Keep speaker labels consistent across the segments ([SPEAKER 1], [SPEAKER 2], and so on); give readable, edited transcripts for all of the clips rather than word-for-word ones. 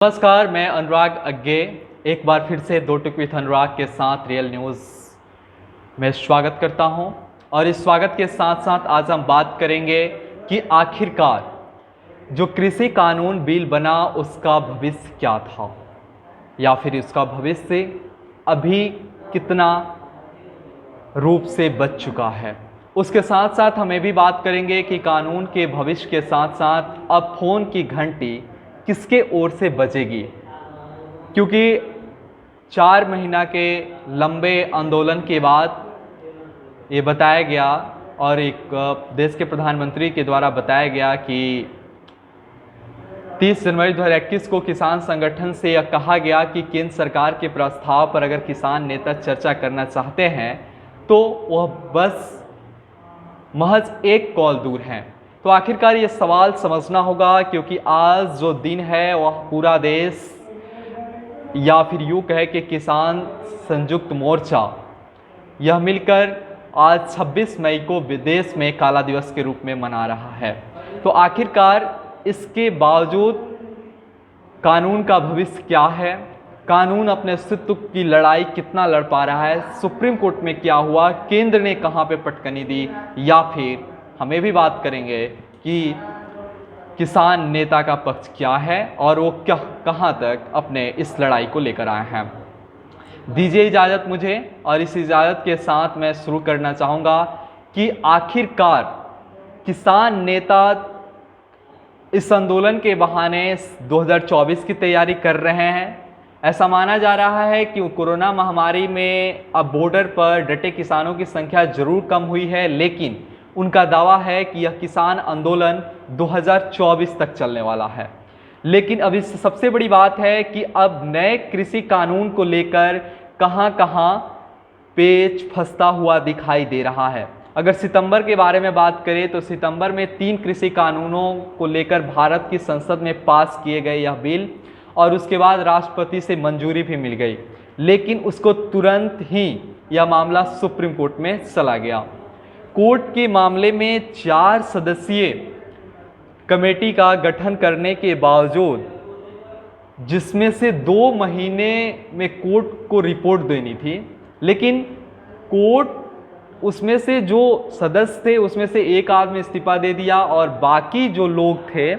[SPEAKER 1] नमस्कार, मैं अनुराग अग्गे एक बार फिर से दो टुक विथ अनुराग के साथ रियल न्यूज़ में स्वागत करता हूं। और इस स्वागत के साथ साथ आज हम बात करेंगे कि आखिरकार जो कृषि कानून बिल बना उसका भविष्य क्या था या फिर उसका भविष्य अभी कितना रूप से बच चुका है। उसके साथ साथ हम ये भी बात करेंगे कि कानून के भविष्य के साथ साथ अब फ़ोन की घंटी किसके ओर से बजेगी, क्योंकि 4 महीना के लंबे आंदोलन के बाद ये बताया गया और एक देश के प्रधानमंत्री के द्वारा बताया गया कि 30 जनवरी 2021 को किसान संगठन से यह कहा गया कि केंद्र सरकार के प्रस्ताव पर अगर किसान नेता चर्चा करना चाहते हैं तो वह बस महज एक कॉल दूर हैं। तो आखिरकार ये सवाल समझना होगा, क्योंकि आज जो दिन है वह पूरा देश या फिर यूँ कहे कि किसान संयुक्त मोर्चा यह मिलकर आज 26 मई को विदेश में काला दिवस के रूप में मना रहा है। तो आखिरकार इसके बावजूद कानून का भविष्य क्या है, कानून अपने अस्तित्व की लड़ाई कितना लड़ पा रहा है, सुप्रीम कोर्ट में क्या हुआ, केंद्र ने कहाँ पे पटकनी दी, या फिर हमें भी बात करेंगे कि किसान नेता का पक्ष क्या है और वो कहाँ तक अपने इस लड़ाई को लेकर आए हैं। दीजिए इजाज़त मुझे, और इस इजाज़त के साथ मैं शुरू करना चाहूँगा कि आखिरकार किसान नेता इस आंदोलन के बहाने 2024 की तैयारी कर रहे हैं। ऐसा माना जा रहा है कि कोरोना महामारी में अब बॉर्डर पर डटे किसानों की संख्या जरूर कम हुई है, लेकिन उनका दावा है कि यह किसान आंदोलन 2024 तक चलने वाला है। लेकिन अभी सबसे बड़ी बात है कि अब नए कृषि कानून को लेकर कहां कहां पेच फंसता हुआ दिखाई दे रहा है। अगर सितंबर के बारे में बात करें तो सितंबर में 3 कृषि कानूनों को लेकर भारत की संसद में पास किए गए यह बिल, और उसके बाद राष्ट्रपति से मंजूरी भी मिल गई, लेकिन उसको तुरंत ही यह मामला सुप्रीम कोर्ट में चला गया। कोर्ट के मामले में 4 सदस्यीय कमेटी का गठन करने के बावजूद, जिसमें से 2 महीने में कोर्ट को रिपोर्ट देनी थी, लेकिन कोर्ट उसमें से जो सदस्य थे उसमें से एक आदमी इस्तीफा दे दिया और बाकी जो लोग थे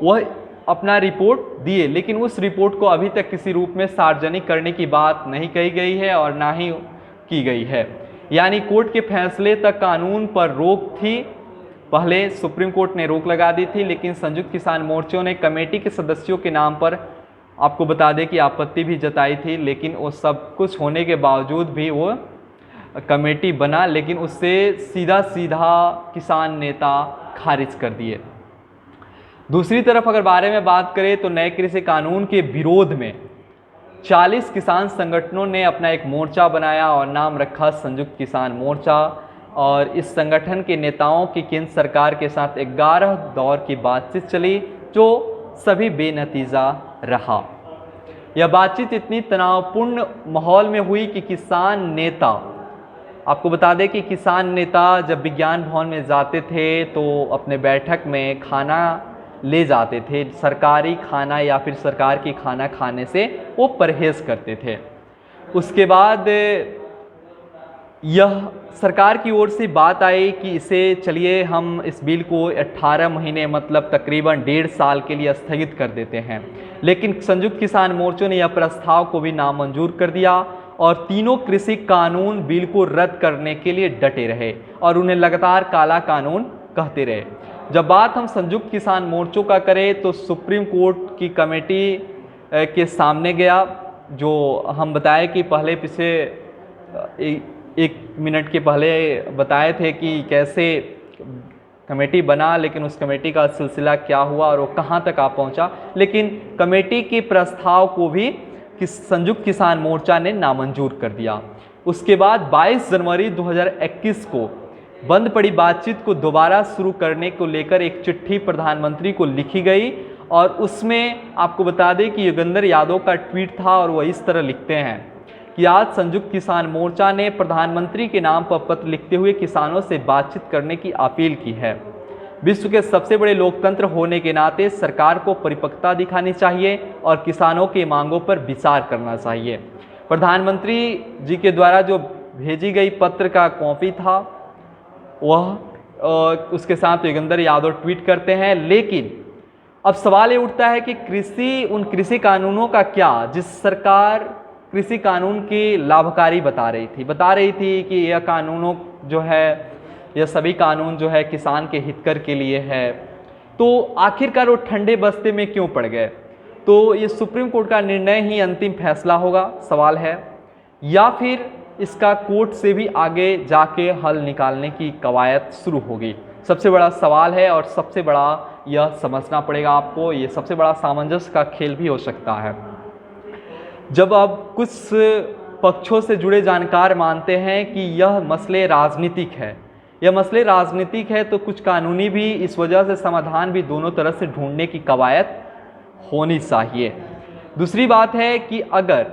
[SPEAKER 1] वह अपना रिपोर्ट दिए, लेकिन उस रिपोर्ट को अभी तक किसी रूप में सार्वजनिक करने की बात नहीं कही गई है और ना ही की गई है। यानी कोर्ट के फैसले तक कानून पर रोक थी। पहले सुप्रीम कोर्ट ने रोक लगा दी थी, लेकिन संयुक्त किसान मोर्चों ने कमेटी के सदस्यों के नाम पर आपको बता दें कि आपत्ति भी जताई थी, लेकिन वो सब कुछ होने के बावजूद भी वो कमेटी बना, लेकिन उससे सीधा किसान नेता खारिज कर दिए। दूसरी तरफ अगर बारे में बात करें तो नए कृषि कानून के विरोध में 40 किसान संगठनों ने अपना एक मोर्चा बनाया और नाम रखा संयुक्त किसान मोर्चा, और इस संगठन के नेताओं की केंद्र सरकार के साथ 11 दौर की बातचीत चली, जो सभी बेनतीजा रहा। यह बातचीत इतनी तनावपूर्ण माहौल में हुई कि किसान नेता, आपको बता दें कि किसान नेता जब विज्ञान भवन में जाते थे तो अपने बैठक में खाना ले जाते थे, सरकारी खाना या फिर सरकार की खाना खाने से वो परहेज करते थे। उसके बाद यह सरकार की ओर से बात आई कि इसे चलिए हम इस बिल को 18 महीने मतलब तकरीबन 1.5 साल के लिए स्थगित कर देते हैं, लेकिन संयुक्त किसान मोर्चों ने यह प्रस्ताव को भी नामंजूर कर दिया और तीनों कृषि कानून बिल को रद्द करने के लिए डटे रहे और उन्हें लगातार काला कानून कहते रहे। जब बात हम संयुक्त किसान मोर्चों का करें तो सुप्रीम कोर्ट की कमेटी के सामने गया, जो हम बताए कि पहले पिछले 1 मिनट के पहले बताए थे कि कैसे कमेटी बना, लेकिन उस कमेटी का सिलसिला क्या हुआ और वो कहाँ तक आ पहुँचा। लेकिन कमेटी के प्रस्ताव को भी संयुक्त किसान मोर्चा ने नामंजूर कर दिया। उसके बाद 22 जनवरी 2021 को बंद पड़ी बातचीत को दोबारा शुरू करने को लेकर एक चिट्ठी प्रधानमंत्री को लिखी गई, और उसमें आपको बता दें कि योगेंद्र यादव का ट्वीट था और वह इस तरह लिखते हैं कि आज संयुक्त किसान मोर्चा ने प्रधानमंत्री के नाम पर पत्र लिखते हुए किसानों से बातचीत करने की अपील की है। विश्व के सबसे बड़े लोकतंत्र होने के नाते सरकार को परिपक्वता दिखानी चाहिए और किसानों की मांगों पर विचार करना चाहिए। प्रधानमंत्री जी के द्वारा जो भेजी गई पत्र का कॉपी था वह उसके साथ योगेंद्र यादव ट्वीट करते हैं। लेकिन अब सवाल ये उठता है कि उन कृषि कानूनों का क्या, जिस सरकार कृषि कानून की लाभकारी बता रही थी कि यह कानूनों जो है, यह सभी कानून जो है किसान के हितकर के लिए है, तो आखिरकार वो ठंडे बस्ते में क्यों पड़ गए? तो ये सुप्रीम कोर्ट का निर्णय ही अंतिम फैसला होगा, सवाल है, या फिर इसका कोर्ट से भी आगे जाके हल निकालने की कवायद शुरू होगी? सबसे बड़ा सवाल है और सबसे बड़ा यह समझना पड़ेगा आपको, ये सबसे बड़ा सामंजस्य का खेल भी हो सकता है। जब अब कुछ पक्षों से जुड़े जानकार मानते हैं कि यह मसले राजनीतिक है, तो कुछ कानूनी भी इस वजह से समाधान भी दोनों तरफ से ढूंढने की कवायद होनी चाहिए। दूसरी बात है कि अगर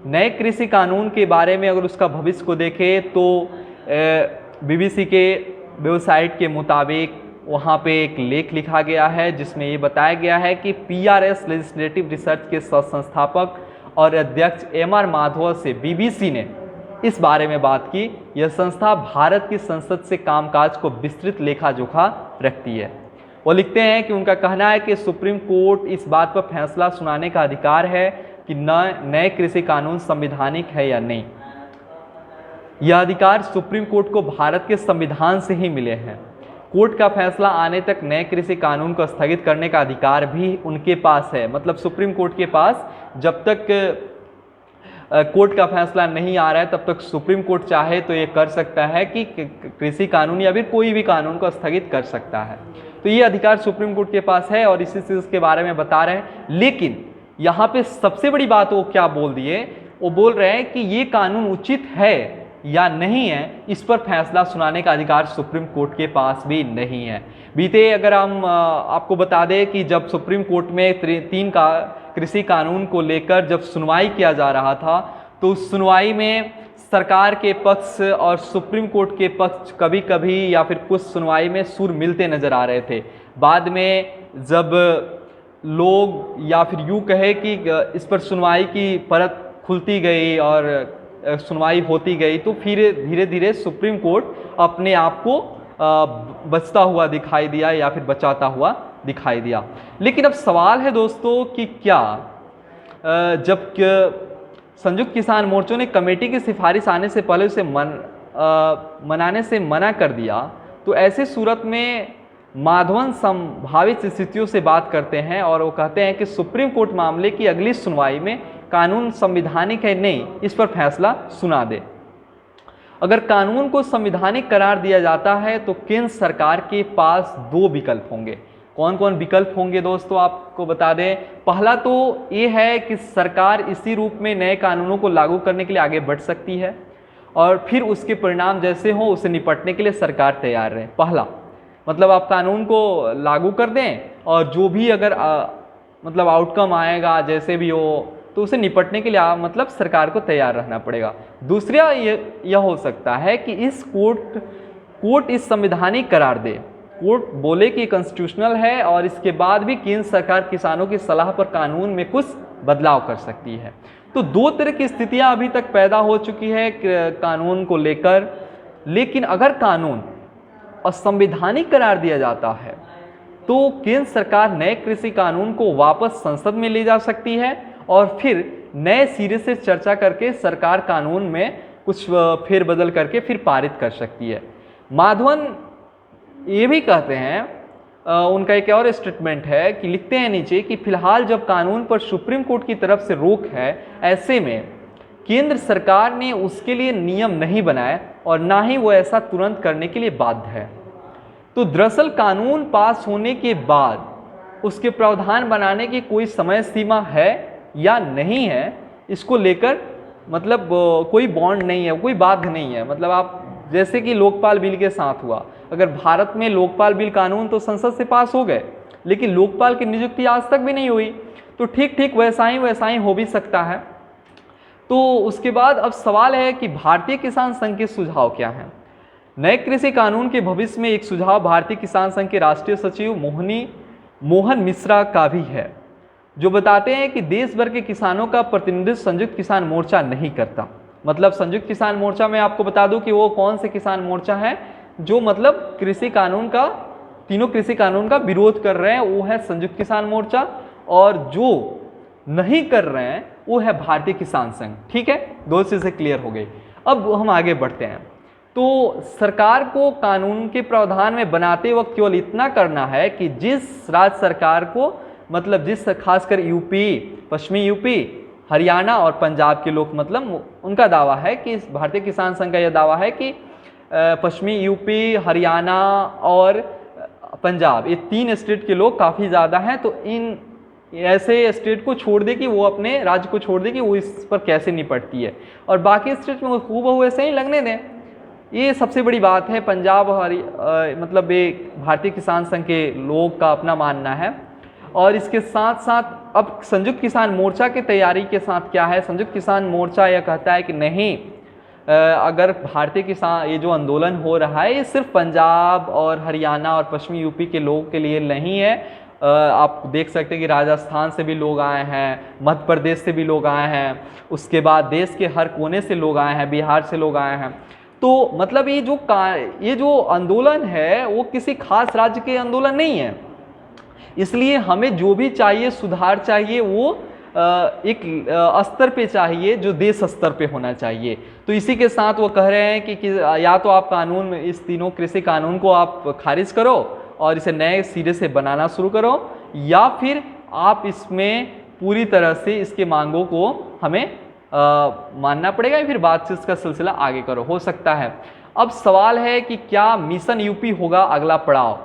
[SPEAKER 1] नए कृषि कानून के बारे में अगर उसका भविष्य को देखें तो BBC के वेबसाइट के मुताबिक वहाँ पे एक लेख लिखा गया है जिसमें ये बताया गया है कि PRS लेजिस्लेटिव रिसर्च के संस्थापक और अध्यक्ष MR माधव से BBC ने इस बारे में बात की। यह संस्था भारत की संसद से कामकाज को विस्तृत लेखा जोखा रखती है। वो लिखते हैं कि उनका कहना है कि सुप्रीम कोर्ट इस बात पर फैसला सुनाने का अधिकार है कि नए कृषि कानून संवैधानिक है या नहीं। यह अधिकार सुप्रीम कोर्ट को भारत के संविधान से ही मिले हैं। कोर्ट का फैसला आने तक नए कृषि कानून को स्थगित करने का अधिकार भी उनके पास है। मतलब सुप्रीम कोर्ट के पास जब तक कोर्ट का फैसला नहीं आ रहा है तब तक सुप्रीम कोर्ट चाहे तो ये कर सकता है कि कृषि कानून या फिर कोई भी कानून को स्थगित कर सकता है। तो ये अधिकार सुप्रीम कोर्ट के पास है और इसी चीज़ के बारे में बता रहे हैं। लेकिन यहाँ पे सबसे बड़ी बात वो क्या बोल दिए, वो बोल रहे हैं कि ये कानून उचित है या नहीं है, इस पर फैसला सुनाने का अधिकार सुप्रीम कोर्ट के पास भी नहीं है। बीते अगर हम आपको बता दें कि जब सुप्रीम कोर्ट में 3 का कृषि कानून को लेकर जब सुनवाई किया जा रहा था तो उस सुनवाई में सरकार के पक्ष और सुप्रीम कोर्ट के पक्ष कभी कभी या फिर कुछ सुनवाई में सुर मिलते नज़र आ रहे थे। बाद में जब लोग या फिर यूँ कहे कि इस पर सुनवाई की परत खुलती गई और सुनवाई होती गई तो फिर धीरे धीरे सुप्रीम कोर्ट अपने आप को बचता हुआ दिखाई दिया या फिर बचाता हुआ दिखाई दिया। लेकिन अब सवाल है दोस्तों कि क्या जब संयुक्त किसान मोर्चों ने कमेटी की सिफारिश आने से पहले उसे मनाने से मना कर दिया तो ऐसी सूरत में माधवन संभावित स्थितियों से बात करते हैं और वो कहते हैं कि सुप्रीम कोर्ट मामले की अगली सुनवाई में कानून संवैधानिक है नहीं, इस पर फैसला सुना दे। अगर कानून को संवैधानिक करार दिया जाता है तो केंद्र सरकार के पास 2 विकल्प होंगे। कौन कौन विकल्प होंगे दोस्तों आपको बता दें। पहला तो ये है कि सरकार इसी रूप में नए कानूनों को लागू करने के लिए आगे बढ़ सकती है और फिर उसके परिणाम जैसे हो उसे निपटने के लिए सरकार तैयार रहे। पहला मतलब आप कानून को लागू कर दें और जो भी अगर मतलब आउटकम आएगा जैसे भी हो तो उसे निपटने के लिए मतलब सरकार को तैयार रहना पड़ेगा। दूसरा यह हो सकता है कि इस कोर्ट इस संवैधानिक करार दे, कोर्ट बोले कि कॉन्स्टिट्यूशनल है और इसके बाद भी केंद्र सरकार किसानों की सलाह पर कानून में कुछ बदलाव कर सकती है। तो 2 तरह की स्थितियां अभी तक पैदा हो चुकी है कानून को लेकर। लेकिन अगर कानून असंवैधानिक करार दिया जाता है तो केंद्र सरकार नए कृषि कानून को वापस संसद में ले जा सकती है और फिर नए सिरे से चर्चा करके सरकार कानून में कुछ फेरबदल करके फिर पारित कर सकती है। माधवन ये भी कहते हैं, उनका एक और स्टेटमेंट है कि लिखते हैं नीचे कि फिलहाल जब कानून पर सुप्रीम कोर्ट की तरफ से रोक है, ऐसे में केंद्र सरकार ने उसके लिए नियम नहीं बनाए और ना ही वो ऐसा तुरंत करने के लिए बाध्य है। तो दरअसल कानून पास होने के बाद उसके प्रावधान बनाने की कोई समय सीमा है या नहीं है, इसको लेकर मतलब कोई बॉन्ड नहीं है, कोई बाध्य नहीं है। मतलब आप जैसे कि लोकपाल बिल के साथ हुआ, अगर भारत में लोकपाल बिल कानून तो संसद से पास हो गए लेकिन लोकपाल की नियुक्ति आज तक भी नहीं हुई, तो ठीक वैसा ही हो भी सकता है। तो उसके बाद अब सवाल है कि भारतीय किसान संघ के सुझाव क्या हैं। नए कृषि कानून के भविष्य में एक सुझाव भारतीय किसान संघ के राष्ट्रीय सचिव मोहन मिश्रा का भी है, जो बताते हैं कि देश भर के किसानों का प्रतिनिधित्व संयुक्त किसान मोर्चा नहीं करता। मतलब संयुक्त किसान मोर्चा में आपको बता दूं कि वो कौन से किसान मोर्चा है जो मतलब कृषि कानून का, तीनों कृषि कानून का विरोध कर रहे हैं, वो है संयुक्त किसान मोर्चा, और जो नहीं कर रहे हैं वो है भारतीय किसान संघ। ठीक है, दो चीजें क्लियर हो गई। अब हम आगे बढ़ते हैं। तो सरकार को कानून के प्रावधान में बनाते वक्त केवल इतना करना है कि जिस राज्य सरकार को, मतलब जिस खासकर यूपी, पश्चिमी यूपी, हरियाणा और पंजाब के लोग, मतलब उनका दावा है कि भारतीय किसान संघ का यह दावा है कि पश्चिमी यूपी, हरियाणा और पंजाब, ये 3 स्टेट के लोग काफ़ी ज़्यादा हैं, तो इन ऐसे स्टेट को छोड़ दे कि वो अपने राज्य को छोड़ दे कि वो इस पर कैसे निपटती है, और बाकी स्टेट में वो खूब ऐसे ही लगने दें। ये सबसे बड़ी बात है। पंजाब मतलब ये भारतीय किसान संघ के लोग का अपना मानना है। और इसके साथ साथ अब संयुक्त किसान मोर्चा की तैयारी के साथ क्या है, संयुक्त किसान मोर्चा यह कहता है कि नहीं, अगर भारतीय किसान, ये जो आंदोलन हो रहा है ये सिर्फ पंजाब और हरियाणा और पश्चिमी यूपी के लोगों के लिए नहीं है। आप देख सकते हैं कि राजस्थान से भी लोग आए हैं, मध्य प्रदेश से भी लोग आए हैं, उसके बाद देश के हर कोने से लोग आए हैं, बिहार से लोग आए हैं। तो मतलब ये जो आंदोलन है वो किसी खास राज्य के आंदोलन नहीं है। इसलिए हमें जो भी चाहिए, सुधार चाहिए, वो एक स्तर पे चाहिए जो देश स्तर पे होना चाहिए। तो इसी के साथ वो कह रहे हैं कि या तो आप कानून, इस तीनों कृषि कानून को आप खारिज करो और इसे नए सिरे से बनाना शुरू करो, या फिर आप इसमें पूरी तरह से इसके मांगों को हमें मानना पड़ेगा, या फिर बातचीत का सिलसिला आगे करो, हो सकता है। अब सवाल है कि क्या मिशन यूपी होगा अगला पड़ाव।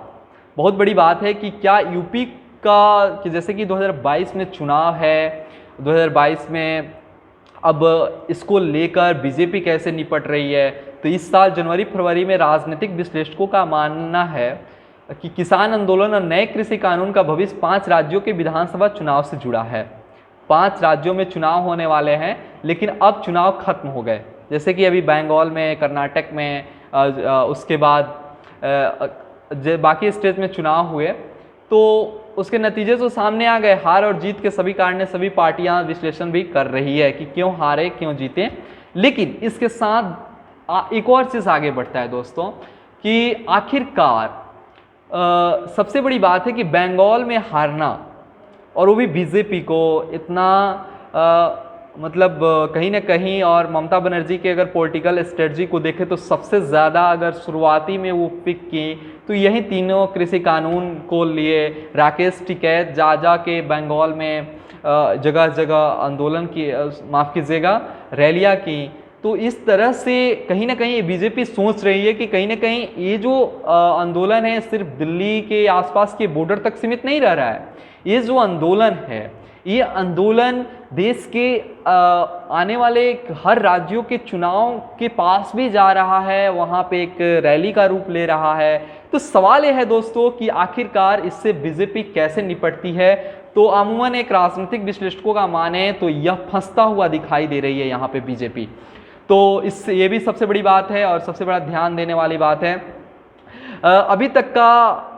[SPEAKER 1] बहुत बड़ी बात है कि क्या यूपी का, कि जैसे कि 2022 में चुनाव है, 2022 में अब इसको लेकर बीजेपी कैसे निपट रही है। तो इस साल जनवरी फरवरी में राजनीतिक विश्लेषकों का मानना है कि किसान आंदोलन और नए कृषि कानून का भविष्य 5 राज्यों के विधानसभा चुनाव से जुड़ा है। 5 राज्यों में चुनाव होने वाले हैं, लेकिन अब चुनाव खत्म हो गए। जैसे कि अभी बंगाल में, कर्नाटक में, उसके बाद बाकी स्टेट में चुनाव हुए, तो उसके नतीजे तो सामने आ गए। हार और जीत के सभी कारण सभी पार्टियां विश्लेषण भी कर रही है कि क्यों हारे, क्यों जीते। लेकिन इसके साथ एक और चीज़ आगे बढ़ता है दोस्तों, कि आखिरकार सबसे बड़ी बात है कि बंगाल में हारना, और वो भी बीजेपी को इतना मतलब कहीं ना कहीं, और ममता बनर्जी के अगर पॉलिटिकल स्ट्रेटजी को देखें तो सबसे ज़्यादा अगर शुरुआती में वो पिक की तो यही तीनों कृषि कानून को लिए राकेश टिकैत जा के बंगाल में जगह जगह आंदोलन की, माफ़ कीजिएगा, रैलियाँ की। तो इस तरह से कहीं ना कहीं बीजेपी सोच रही है कि कहीं ना कहीं ये जो आंदोलन है सिर्फ दिल्ली के आसपास के बॉर्डर तक सीमित नहीं रह रहा है। ये जो आंदोलन है, ये आंदोलन देश के आने वाले हर राज्यों के चुनाव के पास भी जा रहा है, वहाँ पे एक रैली का रूप ले रहा है। तो सवाल यह है दोस्तों कि आखिरकार इससे बीजेपी कैसे निपटती है। तो अमूमन एक राजनीतिक विश्लेषकों का माने तो यह फंसता हुआ दिखाई दे रही है यहाँ पे बीजेपी। तो इससे ये भी सबसे बड़ी बात है और सबसे बड़ा ध्यान देने वाली बात है। अभी तक का